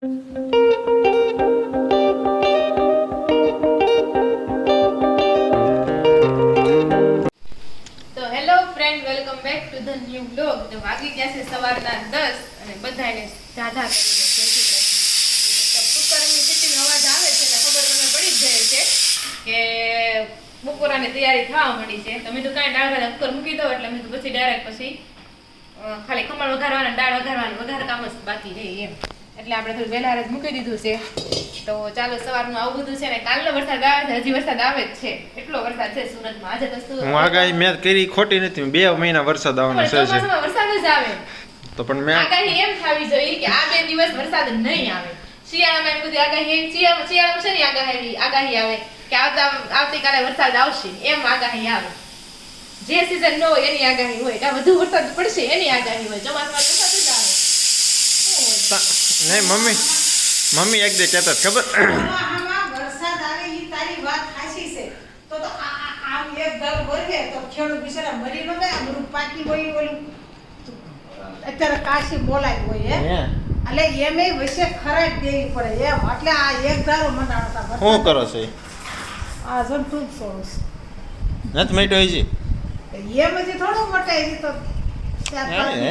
તો hello friend, welcome back to the new blog. તો વાગી ગયા છે સવારના 10 અને બધાને ઝાઝા કરીને જય શ્રી કૃષ્ણ. તો કુકરની સીટીનો અવાજ આવે છે એટલે ખબર મને પડી જ જાય છે કે બપોરાની તૈયારી થવા માંડી છે. તો મેં તો કાંઈ દાળ ભાત કુકર મૂકી દો એટલે મેં તો પછી ડાયરેક્ટ પછી ખાલી ખમણ વઘારવાના દાળ વઘારવાનું વઘાર કામ જ બાકી રહે એમ. એટલે આપણે થોડું વહેલા જ મૂકી દીધું છે. તો ચાલો, સવારનું આવું બધું છે ને કાલનો વરસાદ આવે છે, હજી વરસાદ આવે જ છે. એટલો વરસાદ છે સુરતમાં. આજે તો હું આગાહી મેં કરી ખોટી નથી. 2 મહિના વરસાદ આવવાનો છે. ચોમાસામાં વરસાદ જ આવે તો પણ મેં આગાહી એમ થવી જોઈએ કે આ 2 દિવસ વરસાદ નહીં આવે. શિયાળામાં એમ બધી આગાહી શિયાળામાં છે ને આગાહી આવે કે આવતીકાલે વરસાદ આવશે એમ આગાહી આવે. જે સીઝન ન હોય એની આગાહી હોય કે વધુ વરસાદ પડશે એની આગાહી હોય. ચોમાસામાં વરસાદ જ આવે. નહીં મમ્મી એક દે કહેતા ખબર વરસાદ આવે ઈ તારી વાત ખાસી છે. તો આમ એક દર વરસે તો ખેડૂત બિચારા મરી ન જાય. અમૃત પાકી હોય ઓલું અત્યારે કાશી બોલાય હોય હે એટલે એમે વચ્ચે ખરાટ દેવી પડે એમ. એટલે આ એક ધારો મંડાણો હતા. શું કરો છો આ જન તું સોસ નથી મેટો છે એમ જ થોડું મટાઈ તો કસરત ને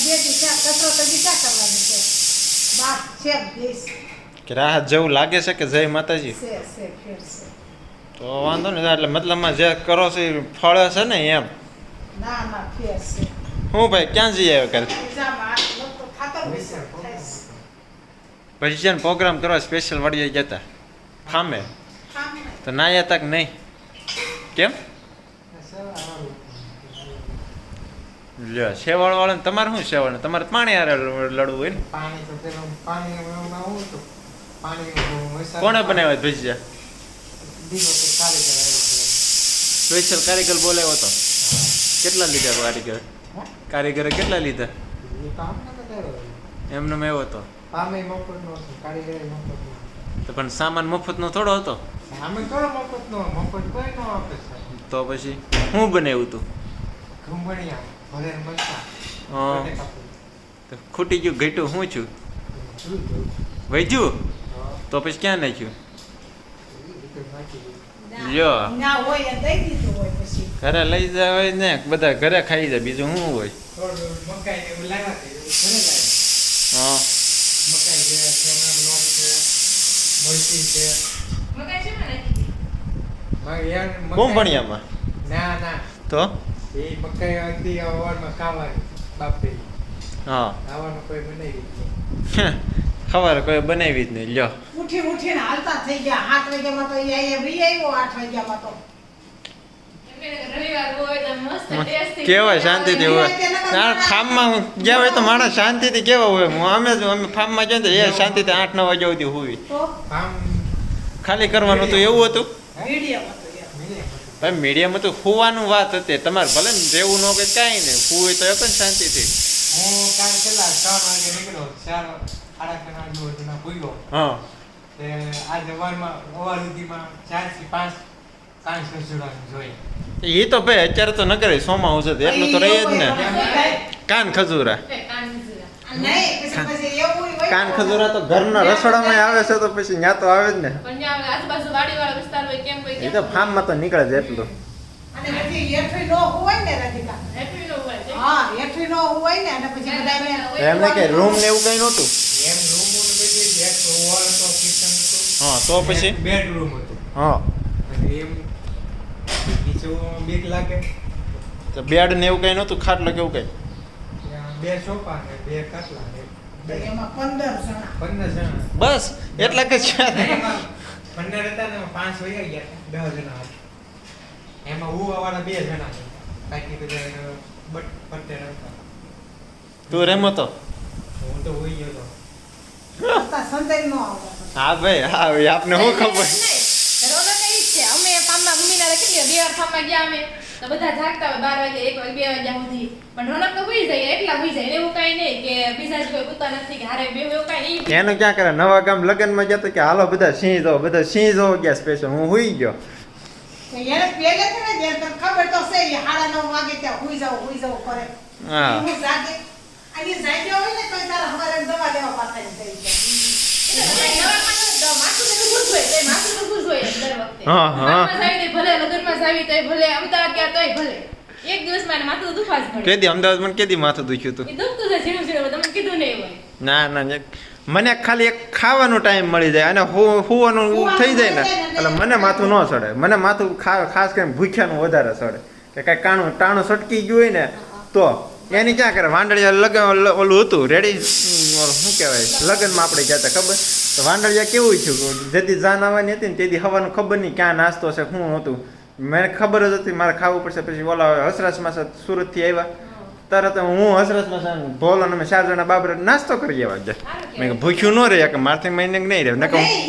દેતી કસરત હજી ક્યાં કરવાની છે? બાપ છે દેશ કે રાહત જેવું લાગે છે કે જય માતાજી છે ફેર છે. તો વાંધો નહીં. એટલે મતલબમાં જે કરો છો એ ફળ છે ને એમ. ના ફેર છે. હું ભાઈ ક્યાં જઈ આવ્યો કાલે? પછી છે ને પ્રોગ્રામ કરવા સ્પેશિયલ વાડીએ ગયા હતા ફામે. તો ના આવ્યા તક નહીં કેમ? લ્યો શેવાળ વાળા તમારે શું શેવાળ? તમારે પાણી હારે લડવું હોય ને. કોણે બનાવ્યા ભજીયા? સ્પેશિયલ કારીગર બોલાવ્યો હતો. કેટલા લીધા કારીગરે કેટલા લીધા? એમને મેં એવો હતો તો પણ સામાન મફત નો થોડો હતો. તો પછી હું બનાવ્યું તું? તો ખૂટી ગયું ઘટ્યું શું છું વૈજ્યું? તો પછી ક્યાં નાખ્યું? લ્યો ઘરે લઈ જાય હોય ને બધા ઘરે ખાઈ જાય. બીજું શું હોય? હા કોણ ભણ્યામાં? તો હા ખબર કોઈ બનાવી જ નહીં. લ્યો ઉઠીને હાલતા થઈ ગયા. 7 વાગ્યામાં તો એ આવ્યો 8 વાગ્યામાં તો કેવાય શાંતિથી હોય. ફાર્મમાં ગયા હોય તો માણસ શાંતિથી કેવા હોય. અમે ફાર્મમાં ગયા તો એ શાંતિથી 8-9 વાગ્યા સુધી હોવી. ખાલી કરવાનું હતું એવું હતું. ભાઈ મીડિયામાં તો સુવાનું વાત હતી. તમારે ભલે ને રહેવું ન કે કાંઈ નહીં, સુવું તો હતો ને શાંતિથી. હા એ તો ભાઈ અત્યારે તો ન કરે. સોમાં હું છે એટલું તો રહી જ ને. કાન ખજૂરા કાન ખજૂરા તો ઘરના રસોડામાં આવે છે તો પછી ત્યાં તો આવે જ ને. એ તો ફાર્મમાં તો નીકળે જ એટલું. એમને કે રૂમ ને એવું કઈ નહોતું. હા તો પછી બેડરૂમ હતું. હા બીક લાગે તો બેડ ને એવું કઈ નહોતું. ખાટલો કેવું કઈ? 2 સોફા ને 2 ખાટલા ને એમાં 15 જણા બસ એટલા કે છે. 15 હતા ને 5 વયા ગયા. 10 જણા હતા. એમાં વાળા 2 જણા હતા. બાકી બધા બટ્ટે હતા. તું રેમો તો? હું તો હોઈ ગયો હતો. હા ભાઈ હા આપને શું ખબર. અમે ફાર્મમાં મમ્મીના કેટલી 2 વાર ફાર્મમાં ગયા અમે તો બધા જાગતા હોય 12 વાગે 1 વાગે 2 વાગ્યા સુધી. પણ રોનક તો હોઈ જાય એટલા હોઈ જાય. એવું કઈ નહીં કે બીજા જ કોઈ કુતા નથી કે હારે બે એવું કઈ નહીં. એને ક્યાં કરે? નવા ગામ લગ્નમાં ગયા તો કે હાલો બધા સિંહ જો ગયા સ્પેશિયલ. હું હુઈ ગયો. એને પેલે છે ને ખબર તો છે 9:30 વાગે ત્યાં હુઈ જાવ કરે. હા હું જાગે અને જાગ્યા હોય ને તોય તારા હવારે દવા લેવા પાછા થઈ જાય. માથું તો ખુશ હોય તોય માથું તો ખુશ હોય દર વખતે. હા, હા. ગામમાં જાવી તોય ભલે, લગ્નમાં જાવી તોય ભલે, અમદાવાદ ગયા તોય ભલે. એક દિવસમાં એને માથું તો દુખવા જ પડે. કેદી અમદાવાદ મને કેદી માથું દુખ્યું હતું? એ દુખતું છે ઝીણું ઝીણું, તમને કીધું નહીં હોય. ના મને ખાલી એક ખાવાનો ટાઈમ મળી જાય અને હુવાનું થઈ જાય ને એટલે મને માથું ન ચડે. મને માથું ખાસ કરીને ભૂખ્યાનું વધારે ચડે કે કાંઈ ટાણું સટકી ગયું હોય ને તો એની ક્યાં કરે. વાંડળિયા લગન ઓલું હતું રેડી, શું કહેવાય, લગ્નમાં આપણે ગયા હતા ખબર. તો વાંડળિયા કેવું થયું, જેથી જાન આવવાની હતી ને તેથી હવાનું ખબર નહીં ક્યાં નાસ્તો છે શું હતું, મને ખબર જ હતી મારે ખાવું પડશે. પછી ઓલા હસરસમાં સુરતથી આવ્યા તરત હું હસરસમાં ભોલ અને અમે 4 જણા બાબરે નાસ્તો કરી આવ્યા ગયા. મેં કીધું ભૂખ્યું ન રહે કે મારથી મહિને નહીં રહે.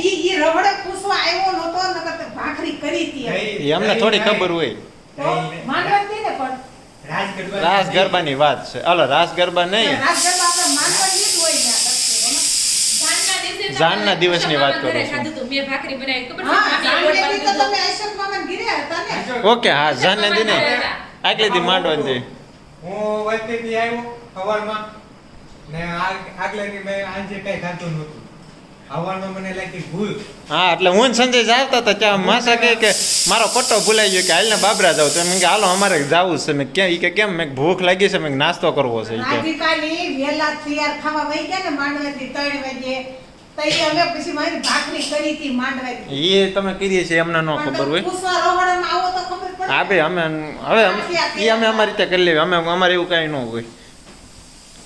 ઈ રવડે પૂછવા આવ્યો નતો, નકર તે ભાખરી કરી હતી. એ અમને થોડી ખબર હોય. તો માનવાતી ને પણ રાસ ગરબાની વાત છે. અલા રાસ ગરબા નહીં, રાજગરબા આપણે માનવાની જ હોય ને આ દક્ષિણ. જાનના દિવસની વાત કરું છું. ખાધું તું, મેં ભાખરી બનાવી, ખબર છે? હા, ભાખરી જાનવેદી તો બનાવી. તમે આઈશમ મામાના ઘરે હતા ને. ઓકે, હા જાનને દી ને આગલે દી માંડવાની દી. હું વચ્ચેથી આવ્યો સવારમાં ને આગલે દી મેં આજે કઈ ખાધું નહોતું. સવારમાં મને લાગી ભૂલ. હા એટલે હું ને સંજય જાવતા હતા ત્યાં માસા કહે કે મારો પટ્ટો ભૂલાઈ ગયો કે હાલને બાબરા જાવ. તો મેં કે હાલો અમારે જાવું છે. મેં ક્યાં ઈ કે કેમ? મેં ભૂખ લાગી છે, મેં નાસ્તો કરવો છે. ઈ કે રાધિકાની વહેલા તૈયાર થવા વઈ ગયા ને માંડવાથી 3 વાગે. તઈ અમે પછી મારી ભાખરી કરી હતી માંડવાથી. એ તમે કીધી છે એમને ન ખબર હોય. પૂછવા રવડામાં આવો તો ખબર પડે. હા ભાઈ અમે હવે અમે અમારી રીતે કરી લેવી. અમારે એવું કાંઈ ન હોય.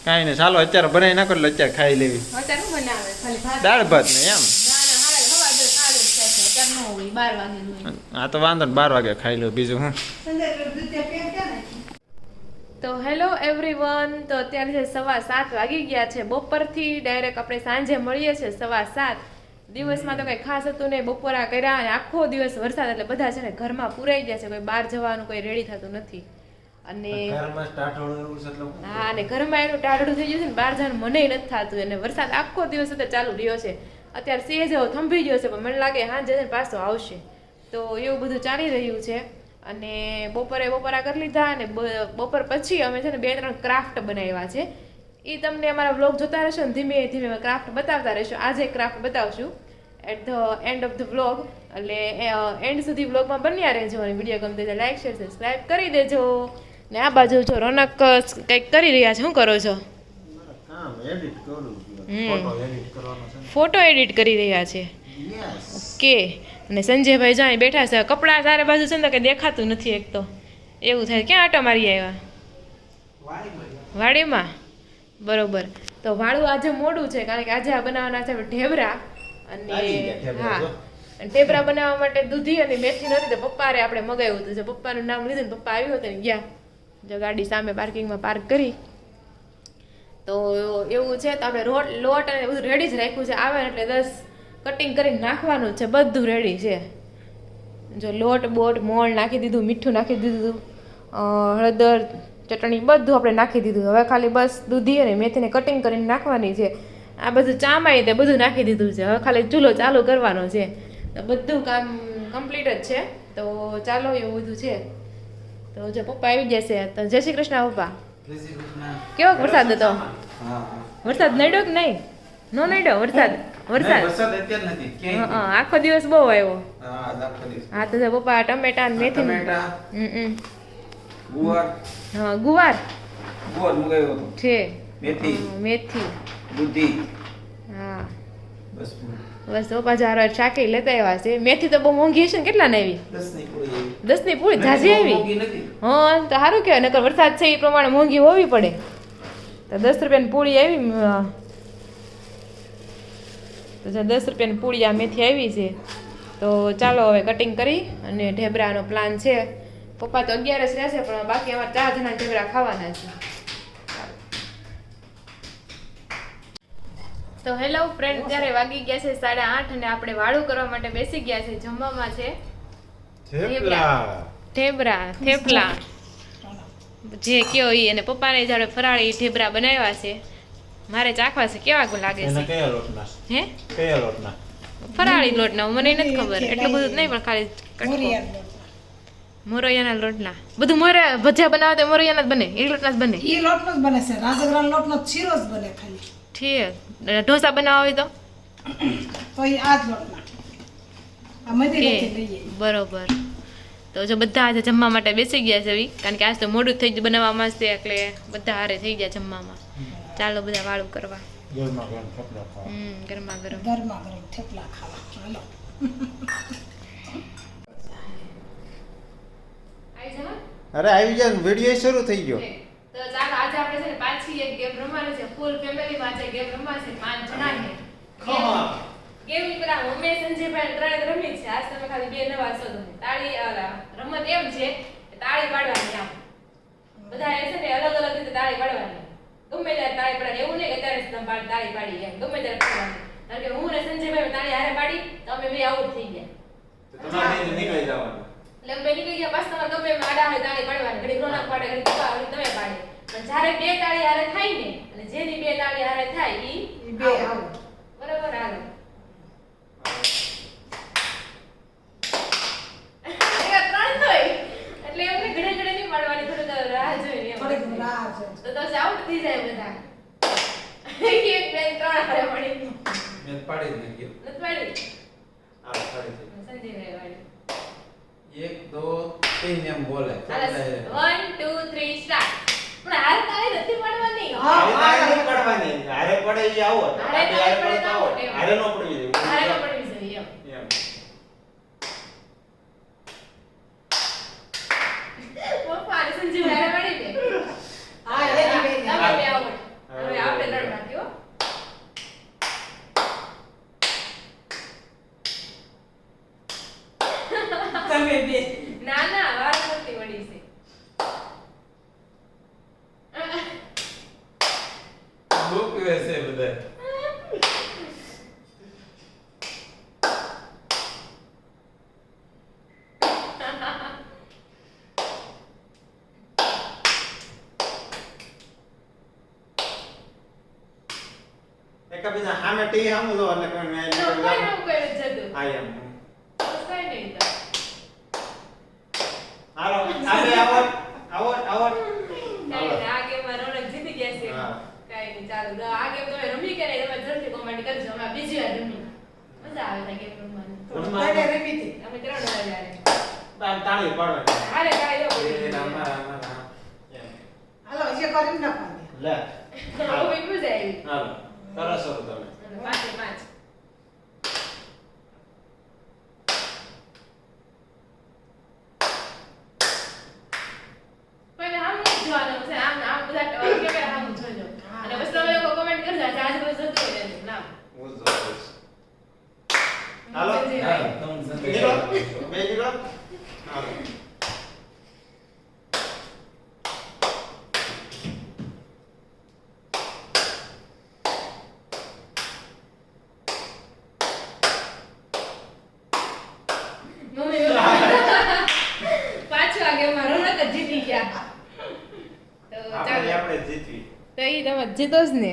કાંઈ નહીં, ચાલો અત્યારે બનાવી નાખો એટલે અત્યારે ખાઈ લેવી. અત્યારે શું બનાવે? ખાલી ભાત. દાળ ભાત ને એમ. ના, હારે હવા જો સારું જ થાય છે. અત્યારે ન હોય, 12 વાગેનું હોય. આ તો વાંધો ને 12 વાગે ખાઈ લો, બીજું હું. સંજય દૂધિયા પેન ક્યાં નાખી? તો હેલો એવરીવન, તો અત્યારે છે 7:15 વાગી ગયા છે. બપોરથી ડાયરેક્ટ આપણે સાંજે મળીએ છીએ 7:15. દિવસમાં તો કંઈ ખાસ હતું નહીં, બપોરા કર્યા અને આખો દિવસ વરસાદ એટલે બધા છે ને ઘરમાં પુરાઈ ગયા છે. કોઈ બહાર જવાનું કોઈ રેડી થતું નથી. અને હા, અને ઘરમાં એનું ટાઢડું થઈ ગયું છે ને બહાર જવાનું મને નથી થતું. અને વરસાદ આખો દિવસ અત્યારે ચાલુ રહ્યો છે. અત્યારે સેજ એવો થંભી ગયો છે, પણ મને લાગે સાંજે પાછો આવશે. તો એવું બધું ચાલી રહ્યું છે. અને બપોરા કરી લીધા અને બપોર પછી અમે છે ને 2-3 ક્રાફ્ટ બનાવ્યા છે. એ તમને અમારા વ્લોગ જોતા રહેશો ને ધીમે ધીમે ક્રાફ્ટ બતાવતા રહેશો. આજે ક્રાફ્ટ બતાવશું at the end of the vlog. એટલે એન્ડ સુધી વ્લોગમાં બન્યા રહેજો અને વિડીયો ગમતો હોય તો લાઈક શેર સબસ્ક્રાઈબ કરી દેજો. ને આ બાજુ જો રોનક કંઈક કરી રહ્યા છે. શું કરો છો? ફોટો એડિટ કરી રહ્યા છે. ઓકે. અને સંજયભાઈ જાય બેઠા છે. કપડાં સારે બાજુ છે ને કે દેખાતું નથી. એક તો એવું થાય. ક્યાં આટો મારી આવ્યા? વાડીમાં. બરોબર. તો વાળું આજે મોડું છે કારણ કે આજે આ બનાવવાના છે ઢેબરા. અને હા, ઢેબરા બનાવવા માટે દૂધી અને મેથી નથી તો પપ્પારે આપણે મગાવ્યું હતું. પપ્પાનું નામ લીધું ને પપ્પા આવ્યો હતો ને ગયા. જો ગાડી સામે પાર્કિંગમાં પાર્ક કરી. તો એવું છે. તો આપણે લોટ અને બધું રેડી જ રાખ્યું છે. આવે ને એટલે 10 કટિંગ કરીને નાખવાનું છે. બધું રેડી છે. જો લોટ બોટ મોણ નાખી દીધું, મીઠું નાખી દીધું, હળદર ચટણી બધું આપણે નાખી દીધું. હવે ખાલી બસ દૂધી અને મેથીને કટિંગ કરીને નાખવાની છે. આ બધું ચામાઈ તે બધું નાખી દીધું છે. હવે ખાલી ચૂલો ચાલુ કરવાનો છે. તો બધું કામ કમ્પ્લીટ જ છે. તો ચાલો એવું બધું છે. તો જો પપ્પા આવી જશે. તો જય શ્રી કૃષ્ણ પપ્પા. કેવો વરસાદ હતો? વરસાદ નડ્યો કે નહીં? નો નડ્યો વરસાદ? હા, આખો દિવસ બહુ આવ્યો. હા તો પપ્પા ટમેટા ને મેથી હા ગુવાર છે, મેથી હા બસ પપ્પા જારો શાકે લેતા આવ્યા છે. મેથી તો બહુ મોંઘી હશે ને? કેટલા ને આવી? 10 ની પૂરી ઝાઝી આવી. હા તો સારું કહેવાય. નકર વરસાદ છે એ પ્રમાણે મોંઘી હોવી પડે. તો 10 રૂપિયાની પૂરી આવી. તો 10 રૂપિયાની પૂરી આ મેથી આવી છે. તો ચાલો હવે કટિંગ કરી અને ઢેબરાનો પ્લાન છે. પપ્પા તો 11 જ રહેશે પણ બાકી અમારે 4 જણા ઢેબરા ખાવાના છે. તો હેલો ફ્રેન્ડ, ત્યારે વાગી ગયા છે 8:30 અને આપણે વાળું કરવા માટે બેસી ગયા છે. જમવામાં છે થેપલા જે કયો ઈ. અને પપ્પાને જાણે ફરાળી ઢેબરા બનાવ્યા છે. મારે ચાખવા છે કેવા લાગે છે. હે ફરાળી લોટના મને નથી ખબર એટલું બધું નહીં પણ ખાલી મોરૈયાના લોટના બધું મોરે ભજીયા બનાવે તો મોરૈયાના જ બને એ લોટના જ બને ઈ લોટનો જ બને છે રાજગરાનો લોટનો શીરો જ બને ખાલી ઠીક ઢોસા બનાવવા હોય તો ઈ આ જ લોટના આ મદીનાથી કે લઈએ બરોબર તો જો બધા આજે જમવા માટે બેસી ગયા છે એવી કારણ કે આજ તો મોડું થઈ ગયું બનાવવામાં છે એટલે બધા હારે થઈ ગયા જમવામાં ચાલો બધા વાળું કરવા ગરમા ગરમ ગરમા ગરમ થેપલા ખાવા હાલો અરે આવી જાય વિડીયો શરૂ થઈ ગયો તો ચાલો આજે આપણે છે ને પાછી એક ગેમ રમવાની છે ફૂલ ફેમિલી માં છે ગેમ રમવા છે 5 જણા છે ગેમ ની પેલા મમ્મી સંજયભાઈ ત્રણે રમી છે આજ તમે ખાલી બે નવા છો તમે તાળી રમત એમ છે કે તાળી પાડવાની આમ બધા એ છે ને અલગ અલગ રીતે તાળી પાડવાની ગમે ત્યારે તાળી પાડવાની એવું નહીં કે અત્યારે જ તમે તાળી પાડી એમ ગમે ત્યારે પાડવાની કારણ કે હું ને સંજયભાઈ તાળી હારે પાડી તો અમે બે આઉટ થઈ ગયા તમારે નીકળી જવાનું એટલે અમે નીકળી ગયા પાછા તમારે ગમે એમ આડા હોય તાળી પાડવાની ઘડી રોનક પાડે ઘડી પપ્પા ઘડી તમે પાડે પણ જ્યારે બે તાળી હારે થાય ને અને જેની બે તાળી હારે થાય ઈ બે આવો બરાબર હાલો ત્રણ થાય એટલે એમને ઘડે ઘડે નહીં પાડવાની થોડું રાહ જોઈએ એમ થોડીક રાહ જોઈએ. તો આઉટ થઈ જાય બધા એક બે ત્રણ હારે પડી મેં પાડી જ નાખ્યો નથી પાડી આ પાડી દે. સંજયભાઈ વાળી 1 2 3 એમ બોલે 1 2 3 સ્ટાર્ટ પણ હાલ તાળી નથી પાડવાની હા. હારે નહીં પડવાની હારે પડે ઈ આવો હારે પડે તો આવો, એમ. હારે નો પડવી જોઈએ હારે તો પડવી જોઈએ એમ એમ પપ્પા અને સંજયભાઈ હારે પડી દે હા એ બે તમે બે આવો હવે આપણે ત્રણ બાકી હો તમે બે ના ના વાત નથી વળી છે બુક વેસે બધા એકબીજા સામે ટી સામુ જો એટલે કોઈ મેં તો કોઈ નામ કોઈ નથી જતું આ એમ તો કઈ નહીં તો હાલો આપણે આવો આવો આવો કઈ નહીં, આ ગેમમાં રોનક જીતી ગયા છે હા. કઈ નહીં ચાલો તો આ ગેમ તમે રમી કે નહીં તમે જરૂરથી કોમેન્ટ કરજો અમે આ બીજી વાર રમી મજા આવે છે ગેમ રમવાની તને રમીતી અમે ત્રણ વાર યારે તાળી પાડવાની હાલે કાઈ લો એ અમારા અમારા એમ હાલો જે કરી ન પાડે લે બહુ મજા આવી હાલો કરો છો તમે અને પાંચે પાંચ કોઈને આમ નહીં જોવાનું છે આમ આમ બધા કેમેરા આમ જોજો અને બસ તમે લોકો કમેન્ટ કરજો આજે આજુબાજુ જતું હોય એનું નામ હું જોઈશ હાલો સંજયભાઈ. નીકળો બે નીકળો હાલો મમ્મી પાછું આ ગેમમાં રોનક જ જીતી ગયા તો ચાલો આપણે જીતવી તો ઈ તમે જીતો જ ને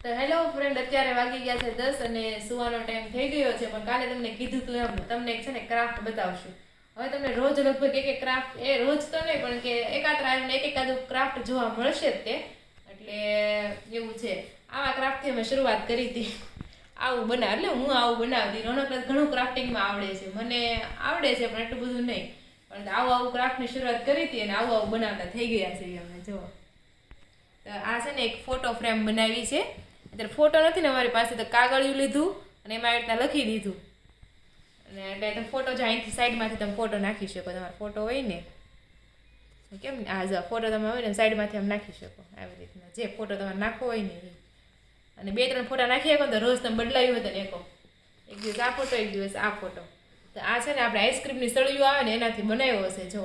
તો હેલો ફ્રેન્ડ અત્યારે વાગી ગયા છે 10 અને સુવાનો ટાઈમ થઈ ગયો છે પણ કાલે તમને કીધું તું એમ તમને એક છે ને ક્રાફ્ટ બતાવશું હવે તમને રોજ લગભગ એક ક્રાફ્ટ એ રોજ તો નહીં પણ કે એકાદ એકાદું ક્રાફ્ટ જોવા મળશે જ તે એટલે એવું છે આવા ક્રાફ્ટથી અમે શરૂઆત કરી હતી આવું બનાવ એટલે હું આવું બનાવતી રોનક ઘણું ક્રાફ્ટિંગમાં આવડે છે મને આવડે છે પણ એટલું બધું નહીં પણ આવું ક્રાફ્ટની શરૂઆત કરી હતી અને આવું બનાવતા થઈ ગયા છે અમે જો તો આ છે ને એક ફોટો ફ્રેમ બનાવી છે અત્યારે ફોટો નથી ને અમારી પાસે તો કાગળિયું લીધું અને એમાં આવી રીતના લખી દીધું અને એટલે તમે ફોટો જો અહીંથી સાઈડમાંથી તમે ફોટો નાખી શકો તમારો ફોટો હોય ને કેમ ને આ જો ફોટો તમે હોય ને સાઈડમાંથી આમ નાખી શકો આવી રીતના જે ફોટો તમારે નાખવો હોય ને એ અને 2-3 ફોટા નાખી શકો તો રોજ તમે બદલાયું હોય તો એક દિવસ આ ફોટો એક દિવસ આ ફોટો તો આ છે ને આપણે આઈસ્ક્રીમની સળિયું આવે ને એનાથી બનાવ્યો હશે જો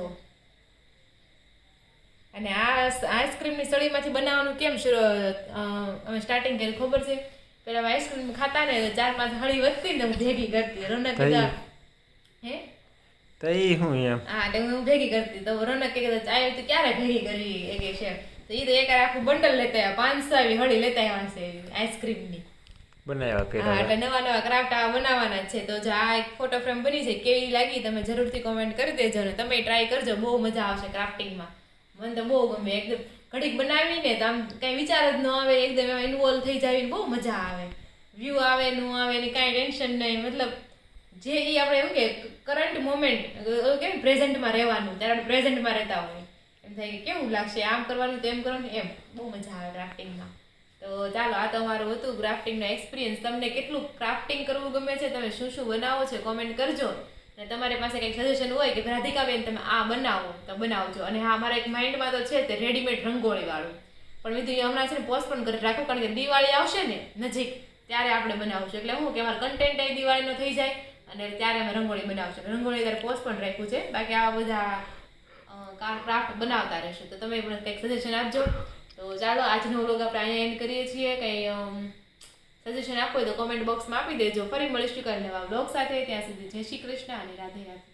અને આ આઈસ્ક્રીમની સળીમાંથી બનાવવાનું કેમ અમે સ્ટાર્ટિંગ કરી ખબર છે પેલા આઈસ્ક્રીમ ખાતા ને 4-5 હળી વધતી ને હું ભેગી કરતી રોનક કીધા હે તો ઈ હું એમ હા એટલે હું ભેગી કરતી તો રોનક કે ચાય તો ક્યારે ભેગી કરી એક છે તો ઈ તો એક આખું બંડલ લેતા આવ્યા 500 આવી હળી લેતા આવ્યા છે આઈસ્ક્રીમની બનાવ્યા હા કર્યા એટલે નવા નવા ક્રાફ્ટ આ બનાવવાના જ છે. તો જો આ એક ફોટો ફ્રેમ બની છે, કેવી લાગી તમે જરૂરથી કોમેન્ટ કરી દેજો અને તમે ટ્રાય કરજો, બહુ મજા આવશે ક્રાફ્ટિંગમાં. મને તો બહુ ગમે, એકદમ ઘડીક બનાવીને તો આમ કઈ વિચાર જ ન આવે, એકદમ એમાં ઇન્વોલ્વ થઈ જાય, બહુ મજા આવે. વ્યૂ આવે નું આવે ને કાંઈ ટેન્શન નહીં, મતલબ જે એ આપણે એવું કે કરંટ મોમેન્ટ કેમ પ્રેઝન્ટમાં રહેવાનું, ત્યારે આપણે પ્રેઝન્ટમાં રહેતા હોય એમ થાય કે કેવું લાગશે આમ કરવાનું તેમ કરવાનું, એમ બહુ મજા આવે ક્રાફ્ટિંગમાં. તો ચાલો આ તમારું હતું ક્રાફ્ટિંગનો એક્સપિરિયન્સ. તમને કેટલું ક્રાફ્ટિંગ કરવું ગમે છે, તમે શું શું બનાવો છો કોમેન્ટ કરજો. અને તમારી પાસે કંઈક સજેશન હોય કે રાધિકાબેન તમે આ બનાવો તો બનાવજો. અને હા, મારા એક માઇન્ડમાં તો છે તે રેડીમેડ રંગોળી વાળું, પણ મેં તો હમણાં છે ને પોસ્ટપોન કરી રાખું, કારણ કે દિવાળી આવશે ને નજીક ત્યારે આપણે બનાવશું. એટલે હું કે અમારો કન્ટેન્ટ એ દિવાળીનો થઈ જાય અને ત્યારે અમે રંગોળી બનાવશું. રંગોળી ત્યારે પોસ્ટપોન રાખ્યું છે, બાકી આ બધા ક્રાફ્ટ બનાવતા રહેશું. તો તમે પણ કંઈક સજેશન આપજો. તો ચાલો આજનો વ્લોગ આપણે અહીંયા એન્ડ કરીએ છીએ. કંઈ સજેશન આપો હોય તો કોમેન્ટ બોક્સમાં આપી દેજો. ફરી મળીશું કાલે નવા વ્લોગ સાથે. ત્યાં સુધી જય શ્રી કૃષ્ણ અને રાધે રાધે.